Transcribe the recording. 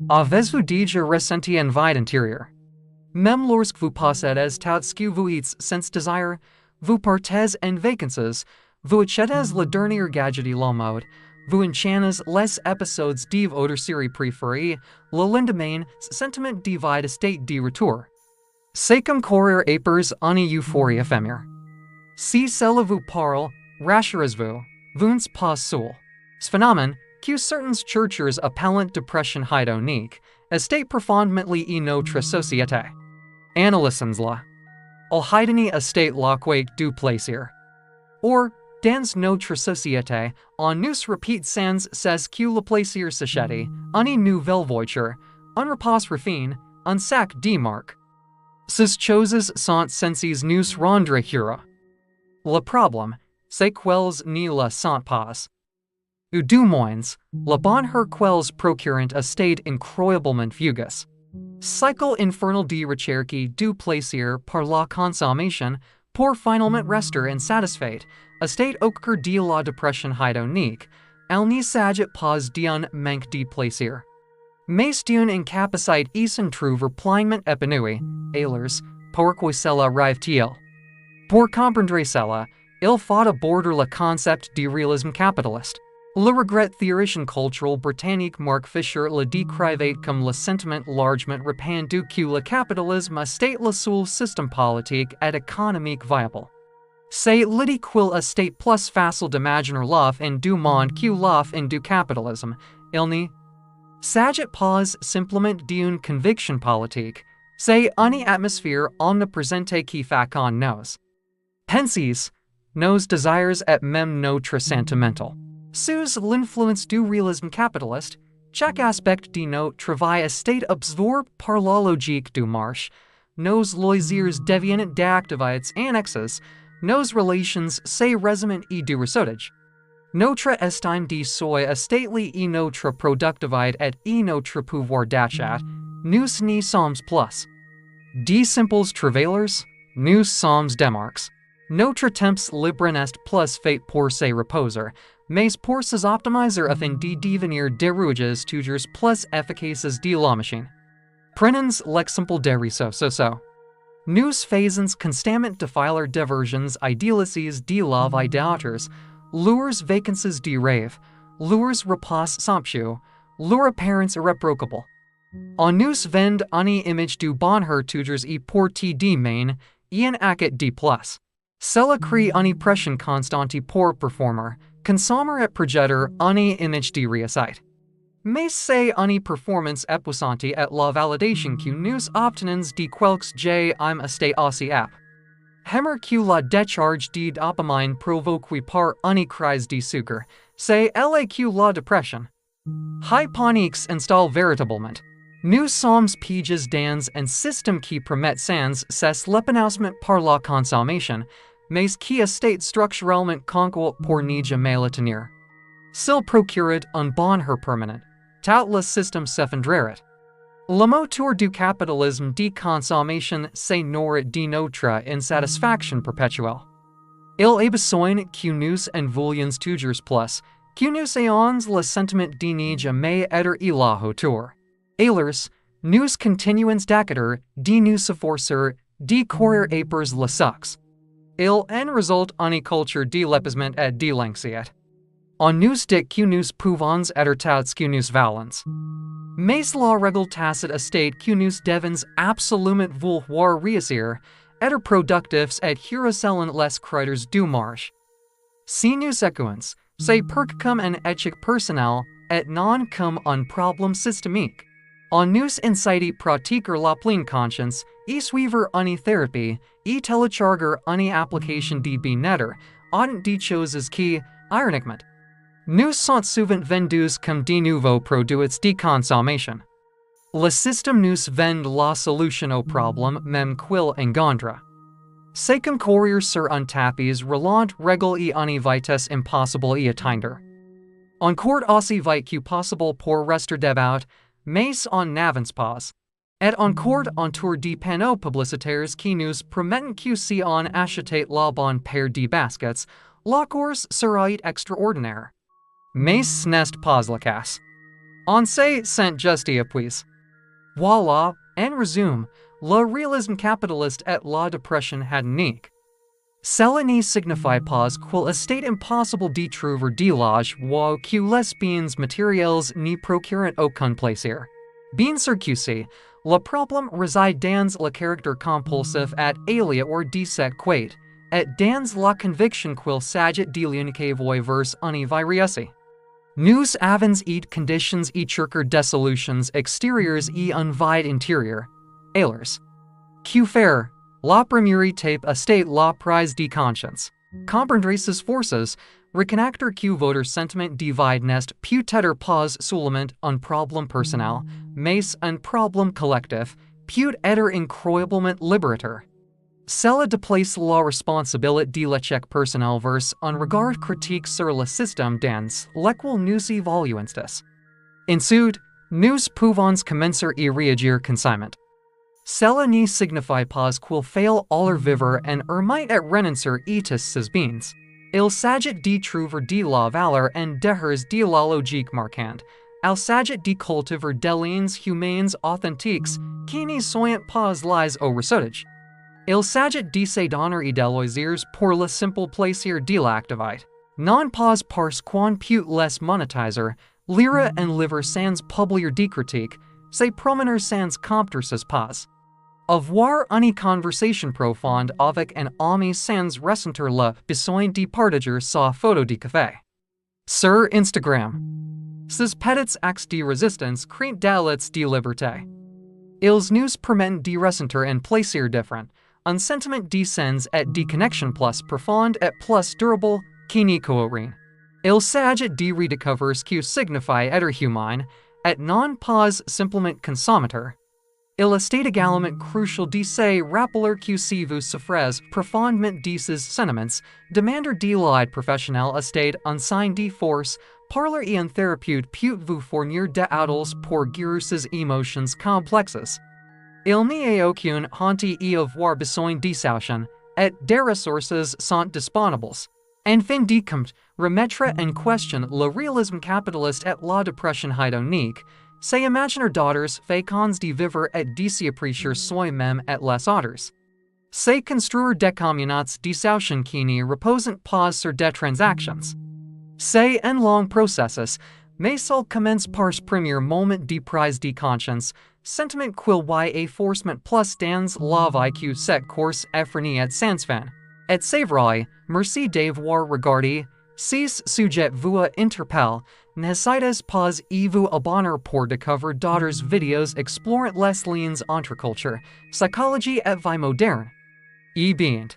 Avez-vous déjà ressenti un vide intérieur? Même lorsque vous possédez tout ce que vous êtes sans désir, vous partez en vacances, vous achetez le dernier gadget de la mode, vous enchaînez les épisodes de votre série préférée, le lendemain, sentiment de vide state de retour. C'est comme courir après une euphorie éphémère. Si cela vous parle, rassurez-vous, vous n'êtes pas seul. Ce phénomène, que certains chercheurs appellent dépression hédonique, est profondément in notre société. Analysons-la. El hédonie est la quête du plaisir. Or, dans notre société, on nous répète sans cesse que le plaisir s'achète, une nouvelle voiture, un repas refin, un sac de marque. Ces choses sont censées nous rendre heureux. Le problème, c'est qu'elles ne le sont pas. Ou du moins, le bonheur qu'elles procurent est incroyablement fugace. Cycle infernal de recherche du plaisir par la consommation pour finalement rester insatisfait, est au cœur de la dépression hédonique, elle ne s'agit pas d'un manque de plaisir. Mais d'une incapacité à s'en trouver pleinement épanoui, alors, pourquoi cela arrive-t-il? Pour comprendre cela, il faut aborder le concept de réalisme capitaliste. Le regret théoricien culturel britannique Mark Fisher le décrivait comme le sentiment largement répandu que le capitalisme est le seul système politique et économique viable. C'est l'idée qu'il est plus facile d'imaginer l'offre du monde que l'offre du capitalisme. Il ne s'agit pas simplement d'une conviction politique, c'est une atmosphère omniprésente qui fait qu'on nos pensées, nos désirs et même notre sentimental. Sous l'influence du réalisme capitaliste, chaque aspect de notre travail est absorbé par la logique du marché, nos loisirs deviennent d'activités annexes, nos relations se résument et du ressources. Notre estime de soi est liée à notre productivité et à notre pouvoir d'achat, nous ne sommes plus de simples travailleurs, nous sommes des marques. Notre temps libre n'est plus fait pour se reposer, mais pour ses optimiser afin de devenir des rouages toujours plus efficaces de la machine. Prenons l'exemple des réseaux sociaux. Nous faisons constamment défiler diversions idéalisées de la vie d'autres, leurs vacances de rêve, leurs repas somptueux, leurs apparence irréprochable. On nous vend une image du bonheur toujours et portée de main, et un acte de plus. Cela crée une pression constante pour performer, consommer et projeter une image de réussite. Mais c'est une performance épuisante et la validation que nous obtenons de quelques j'aime est aussi app. Hammer que la décharge de dopamine provoquée par une crise de sucre, c'est elle que la dépression. Hyponics installe véritablement. Nous sommes piégés dans un système qui permet sans cesse l'épanouissement par la consommation, mais qui est structurellement conquis pour ne jamais le tenir. S'il procurait un bonheur permanent, tout le système s'effondrerait. Le moteur du capitalisme de consommation c'est nourrit de notre insatisfaction perpétuelle. Il a besoin que nous en voulions toujours plus, que nous ayons le sentiment de ne jamais être à la hauteur. Alors, nous continuons d'acquérir, de nous efforcer, de courir après le succès. Il en résulte une culture de l'épuisement et de l'anxiété. On nous dit que nous pouvons être tout ce que nous valons. Mais la règle tacite est que nous devons absolument vouloir réussir, être productifs et heureusement les critères du marché. Si nous écoutons, c'est pour comme un échec personnel et non comme un problème systémique. On nous incite pratiquer la pleine conscience, et suivre une thérapie, et télécharger une application de bien-être, autant de choses qui, ironiquement, nous sont souvent vendus comme de nouveaux produits de consommation. Le système nous vend la solution au problème même qu'il engendre. C'est comme courir sur un tapis roulant règle et une vitesse impossible à atteindre. On court aussi vite que possible pour rester debout, mais on n'avance pas. Et on court autour de panneaux publicitaires qui nous promettent que si on achète la bonne paire de baskets, la course sera extraordinaire. Mais ce n'est pas le cas. On say sent justia puis. Voila, en resume, le réalisme capitaliste et la dépression hadnique. Cela ne signifie pas qu'il est impossible de trouver de l'argent que les biens matériels ne procurent aucun plaisir. Bien sûr que si, le problème réside dans le caractère compulsif et aléatoire de cette quête, et dans la conviction qu'il s'agit de l'unique voie vers une vie. Nous avons et conditions et chercher des solutions extérieures et un vide intérieur. Alors, que faire? La première étape est la prise de conscience. Comprendre ces forces, reconnaître que votre sentiment de vide n'est peut-être pas seulement un problème personnel, mais un problème collectif, peut être incroyablement libérateur. Cela déplace la responsabilité de l'échec personnel vers un regard critique sur le système dans lequel nous évoluons. Ensuite, nous pouvons commencer à réagir consciemment. Cela ne signifie pas qu'il faille aller vivre en ermite et renoncer à ses biens. Il s'agit de trouver de la valeur en dehors de la logique marquante. Il s'agit de cultiver des liens humains authentiques qui ne sont pas liés au resetage. Il s'agit de se donner des loisirs pour le simple plaisir de l'activité. Non pas parce qu'on peut les monétiser, lire un livre sans publier de critique, se promener sans compter ses pas. Avoir une conversation profonde avec un ami sans ressentir le besoin de partager sa photo de café. Sur Instagram. Ces petits actes de résistance créent des lieux de liberté. Ils nous permettent de ressentir un plaisir différent, un sentiment de sens et de connexion plus profonde et plus durable que ne cohérent. Il s'agit de redécouvrir ce que signifie être humain, et non pas simplement consommateur. Il est également crucial de se rappeler que si vous souffrez profondément de ces sentiments, demander de l'aide professionnelle est un signe de force. Parler à un thérapeute peut vous fournir des outils pour guérir ces émotions complexes. Il n'y a aucune honte à avoir besoin de soutien, et des ressources sont disponibles. En fin de compte, remettre en question le réalisme capitaliste et la dépression hédonique, c'est imaginer d'autres façons de vivre et de s'apprécier soi-même et les autres. C'est construire des communautés de soutien qui ne reposent pas sur des transactions. C'est un long processus, mais il commence par ce premier moment de prise de conscience, sentiment qu'il y a forcément plus dans la vie que cette course effrénée et sans fin. Et c'est vrai, merci d'avoir regardé. Si ce sujet vous interpelle, n'hésitez pas à vous abonner pour découvrir d'autres vidéos explorant les liens entre culture, psychologie et vie moderne. Et bien.